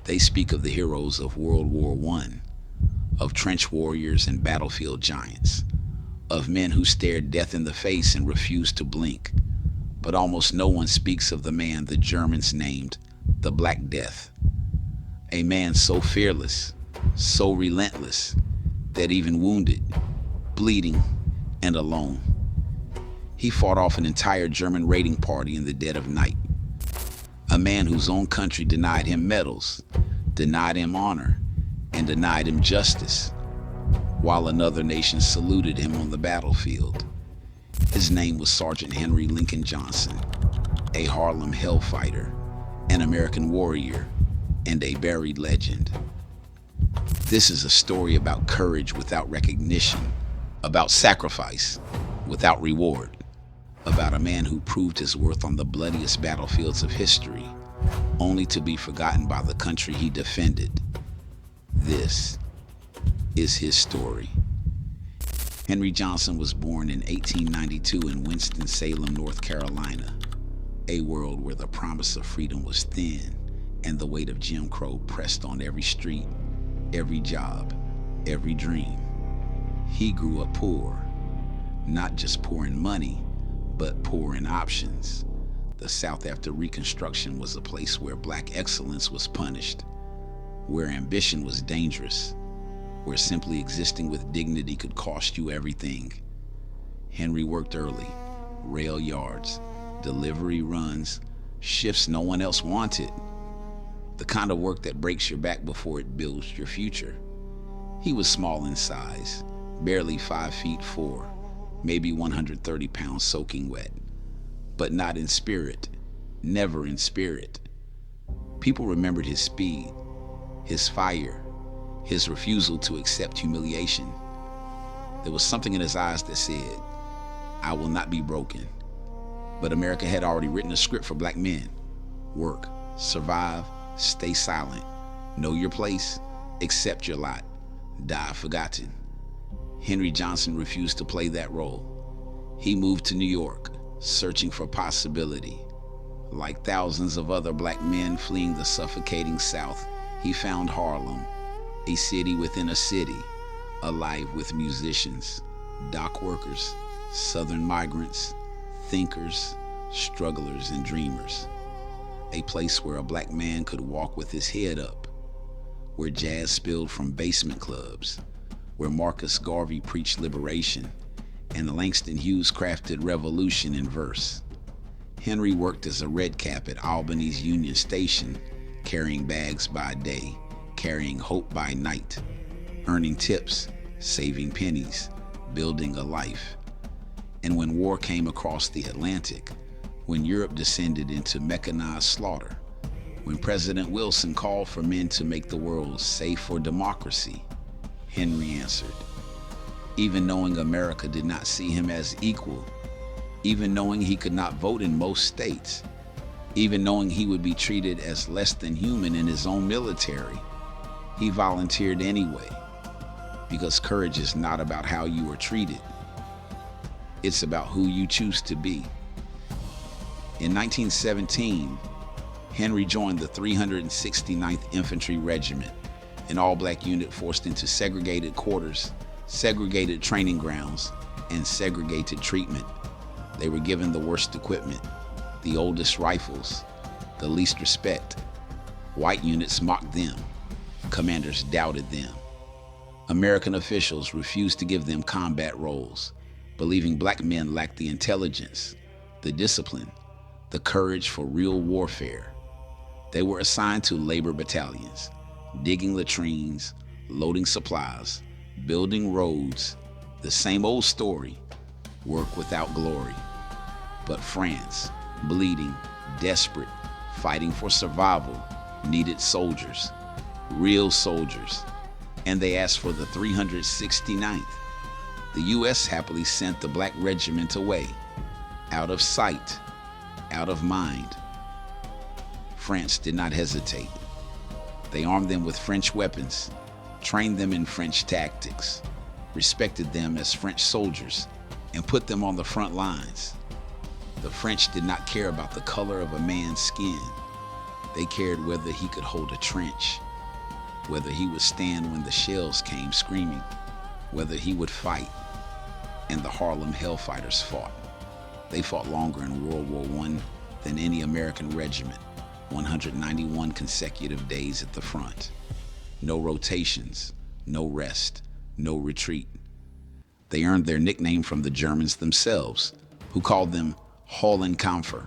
They speak of the heroes of World War I, of trench warriors and battlefield giants, of men who stared death in the face and refused to blink. But almost no one speaks of the man the Germans named the Black Death, a man so fearless, so relentless, that even wounded, bleeding, and alone, he fought off an entire German raiding party in the dead of night. A man whose own country denied him medals, denied him honor, and denied him justice, while another nation saluted him on the battlefield. His name was Sergeant Henry Lincoln Johnson, a Harlem Hellfighter, an American warrior, and a buried legend. This is a story about courage without recognition, about sacrifice without reward, about a man who proved his worth on the bloodiest battlefields of history, only to be forgotten by the country he defended. This is his story. Henry Johnson was born in 1892 in Winston-Salem, North Carolina, a world where the promise of freedom was thin and the weight of Jim Crow pressed on every street, every job, every dream. He grew up poor, not just poor in money, but poor in options. The South after Reconstruction was a place where black excellence was punished, where ambition was dangerous, where simply existing with dignity could cost you everything. Henry worked early, rail yards, delivery runs, shifts no one else wanted. The kind of work that breaks your back before it builds your future. He was small in size, barely 5'4", maybe 130 pounds soaking wet, but not in spirit, never in spirit. People remembered his speed, his fire, his refusal to accept humiliation. There was something in his eyes that said, "I will not be broken." But America had already written a script for black men. Work, survive, stay silent, know your place, accept your lot, die forgotten. Henry Johnson refused to play that role. He moved to New York, searching for possibility. Like thousands of other black men fleeing the suffocating South, he found Harlem, a city within a city, alive with musicians, dock workers, Southern migrants, thinkers, strugglers, and dreamers. A place where a black man could walk with his head up, where jazz spilled from basement clubs, where Marcus Garvey preached liberation, and Langston Hughes crafted revolution in verse. Henry worked as a redcap at Albany's Union Station, carrying bags by day, carrying hope by night, earning tips, saving pennies, building a life. And when war came across the Atlantic, when Europe descended into mechanized slaughter, when President Wilson called for men to make the world safe for democracy, Henry answered. Even knowing America did not see him as equal, even knowing he could not vote in most states, even knowing he would be treated as less than human in his own military, he volunteered anyway, because courage is not about how you are treated. It's about who you choose to be. In 1917, Henry joined the 369th Infantry Regiment, an all-black unit forced into segregated quarters, segregated training grounds, and segregated treatment. They were given the worst equipment, the oldest rifles, the least respect. White units mocked them. Commanders doubted them. American officials refused to give them combat roles, believing black men lacked the intelligence, the discipline, the courage for real warfare. They were assigned to labor battalions, digging latrines, loading supplies, building roads. The same old story, work without glory. But France, bleeding, desperate, fighting for survival, needed soldiers, real soldiers, and they asked for the 369th. The U.S. happily sent the black regiment away, out of sight, out of mind. France did not hesitate. They armed them with French weapons, trained them in French tactics, respected them as French soldiers, and put them on the front lines. The French did not care about the color of a man's skin. They cared whether he could hold a trench, whether he would stand when the shells came screaming, whether he would fight. And the Harlem Hellfighters fought. They fought longer in World War I than any American regiment, 191 consecutive days at the front. No rotations, no rest, no retreat. They earned their nickname from the Germans themselves, who called them Höllenkämpfer,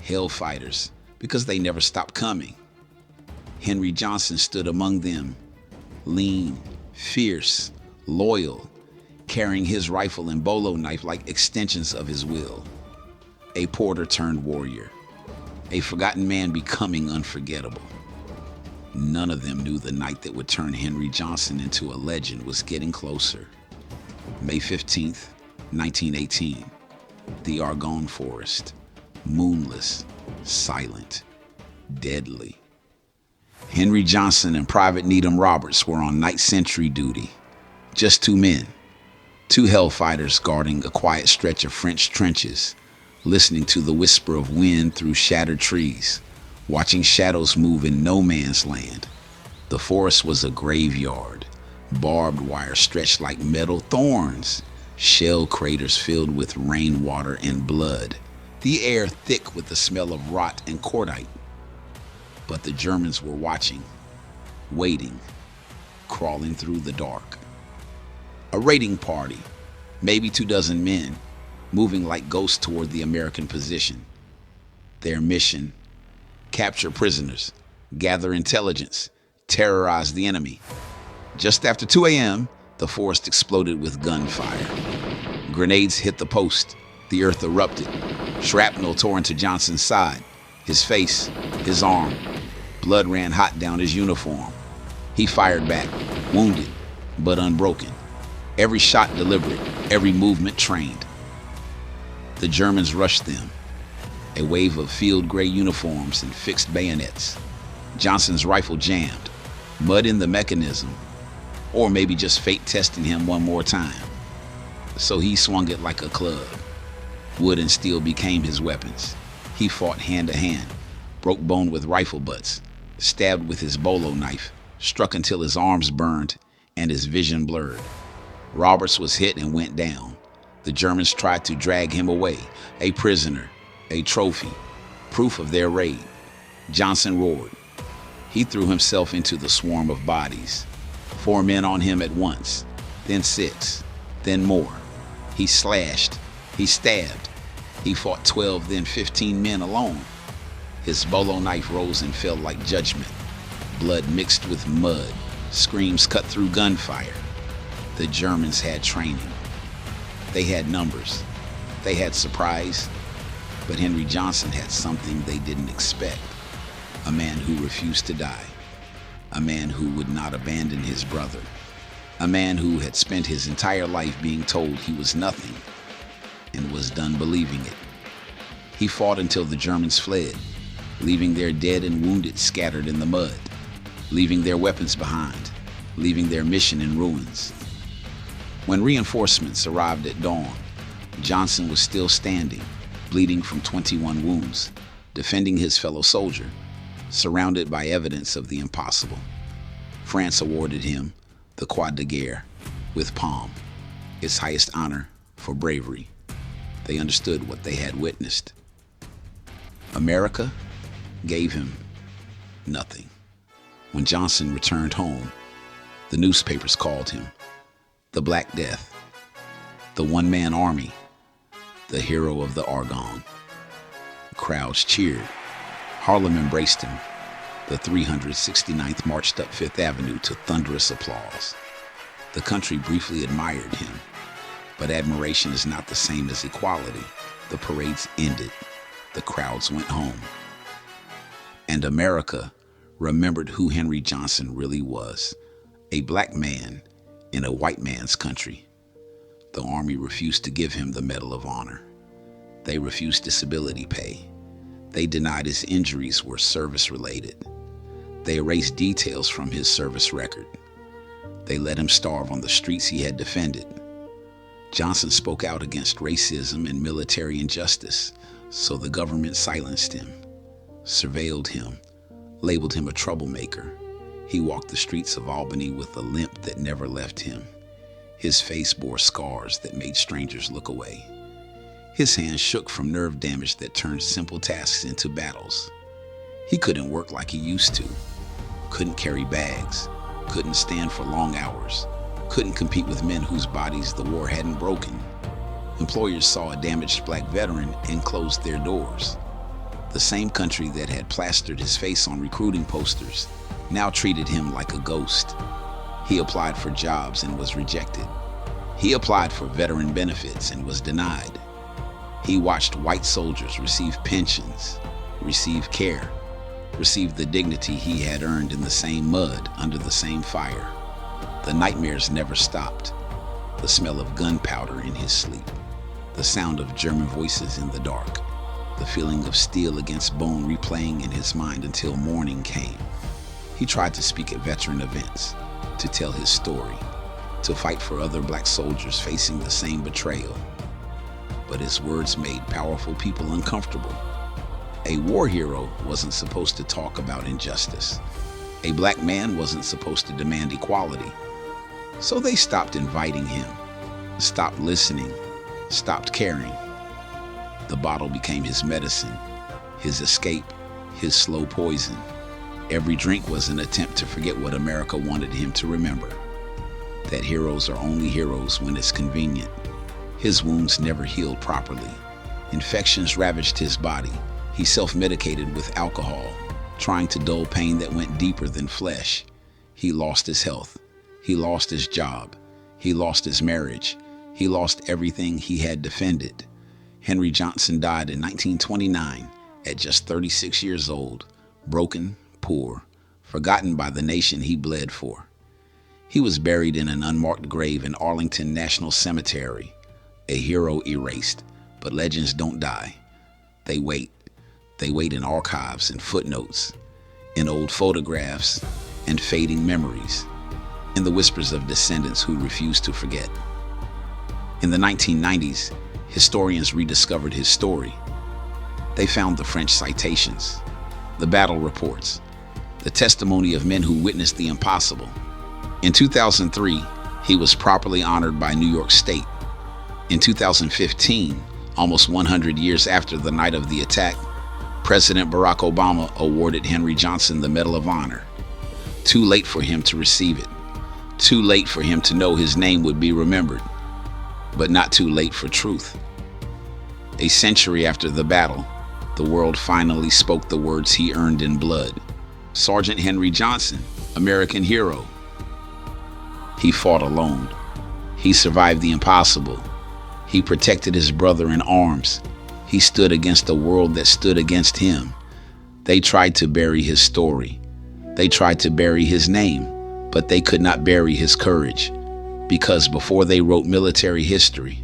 Hellfighters, because they never stopped coming. Henry Johnson stood among them, lean, fierce, loyal, carrying his rifle and bolo knife like extensions of his will. A porter turned warrior, a forgotten man becoming unforgettable. None of them knew the night that would turn Henry Johnson into a legend was getting closer. May 15th, 1918, the Argonne Forest, moonless, silent, deadly. Henry Johnson and Private Needham Roberts were on night sentry duty. Just two men, two hellfighters guarding a quiet stretch of French trenches, listening to the whisper of wind through shattered trees, watching shadows move in no man's land. The forest was a graveyard, barbed wire stretched like metal thorns, shell craters filled with rainwater and blood, the air thick with the smell of rot and cordite. But the Germans were watching, waiting, crawling through the dark. A raiding party, maybe 24 men, moving like ghosts toward the American position. Their mission: capture prisoners, gather intelligence, terrorize the enemy. Just after 2 a.m., the forest exploded with gunfire. Grenades hit the post. The earth erupted. Shrapnel tore into Johnson's side, his face, his arm. Blood ran hot down his uniform. He fired back, wounded, but unbroken. Every shot deliberate, every movement trained. The Germans rushed them, a wave of field gray uniforms and fixed bayonets. Johnson's rifle jammed, mud in the mechanism, or maybe just fate testing him one more time. So he swung it like a club. Wood and steel became his weapons. He fought hand to hand, broke bone with rifle butts, stabbed with his bolo knife, struck until his arms burned and his vision blurred. Roberts was hit and went down. The Germans tried to drag him away, a prisoner, a trophy, proof of their raid. Johnson roared. He threw himself into the swarm of bodies. 4 men on him at once, then 6, then more. He slashed, he stabbed. He fought 12, then 15 men alone. His bolo knife rose and fell like judgment. Blood mixed with mud, screams cut through gunfire. The Germans had training. They had numbers. They had surprise. But Henry Johnson had something they didn't expect. A man who refused to die. A man who would not abandon his brother. A man who had spent his entire life being told he was nothing and was done believing it. He fought until the Germans fled, leaving their dead and wounded scattered in the mud, leaving their weapons behind, leaving their mission in ruins. When reinforcements arrived at dawn, Johnson was still standing, bleeding from 21 wounds, defending his fellow soldier, surrounded by evidence of the impossible. France awarded him the Croix de Guerre with palm, its highest honor for bravery. They understood what they had witnessed. America gave him nothing. When Johnson returned home, the newspapers called him the Black Death, the one-man army, the hero of the Argonne. Crowds cheered. Harlem embraced him. The 369th marched up Fifth Avenue to thunderous applause. The country briefly admired him, but admiration is not the same as equality. The parades ended. The crowds went home. And America remembered who Henry Johnson really was, a black man in a white man's country. The Army refused to give him the Medal of Honor. They refused disability pay. They denied his injuries were service-related. They erased details from his service record. They let him starve on the streets he had defended. Johnson spoke out against racism and military injustice, so the government silenced him, surveilled him, labeled him a troublemaker. He walked the streets of Albany with a limp that never left him. His face bore scars that made strangers look away. His hands shook from nerve damage that turned simple tasks into battles. He couldn't work like he used to, couldn't carry bags, couldn't stand for long hours, couldn't compete with men whose bodies the war hadn't broken. Employers saw a damaged black veteran and closed their doors. The same country that had plastered his face on recruiting posters now treated him like a ghost. He applied for jobs and was rejected. He applied for veteran benefits and was denied. He watched white soldiers receive pensions, receive care, receive the dignity he had earned in the same mud, under the same fire. The nightmares never stopped. The smell of gunpowder in his sleep, the sound of German voices in the dark, the feeling of steel against bone replaying in his mind until morning came. He tried to speak at veteran events, to tell his story, to fight for other black soldiers facing the same betrayal. But his words made powerful people uncomfortable. A war hero wasn't supposed to talk about injustice. A black man wasn't supposed to demand equality. So they stopped inviting him, stopped listening, stopped caring. The bottle became his medicine, his escape, his slow poison. Every drink was an attempt to forget what America wanted him to remember. That heroes are only heroes when it's convenient. His wounds never healed properly. Infections ravaged his body. He self-medicated with alcohol, trying to dull pain that went deeper than flesh. He lost his health. He lost his job. He lost his marriage. He lost everything he had defended. Henry Johnson died in 1929 at just 36 years old, broken, poor, forgotten by the nation he bled for. He was buried in an unmarked grave in Arlington National Cemetery, a hero erased, but legends don't die. They wait. They wait in archives and footnotes, in old photographs and fading memories, in the whispers of descendants who refuse to forget. In the 1990s, historians rediscovered his story. They found the French citations, the battle reports, the testimony of men who witnessed the impossible. In 2003, he was properly honored by New York State. In 2015, almost 100 years after the night of the attack, President Barack Obama awarded Henry Johnson the Medal of Honor. Too late for him to receive it. Too late for him to know his name would be remembered. But not too late for truth. A century after the battle, the world finally spoke the words he earned in blood. Sergeant Henry Johnson, American hero. He fought alone. He survived the impossible. He protected his brother in arms. He stood against a world that stood against him. They tried to bury his story. They tried to bury his name, but they could not bury his courage, because before they wrote military history,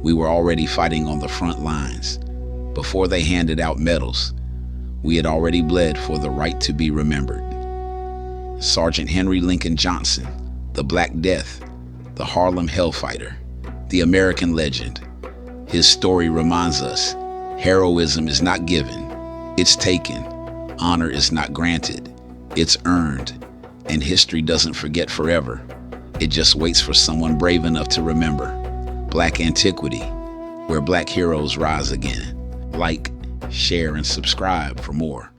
we were already fighting on the front lines. Before they handed out medals, we had already bled for the right to be remembered. Sergeant Henry Lincoln Johnson, the Black Death, the Harlem Hellfighter, the American legend. His story reminds us, heroism is not given, it's taken. Honor is not granted, it's earned. And history doesn't forget forever. It just waits for someone brave enough to remember. Black Antiquity, where black heroes rise again. Like, share, and subscribe for more.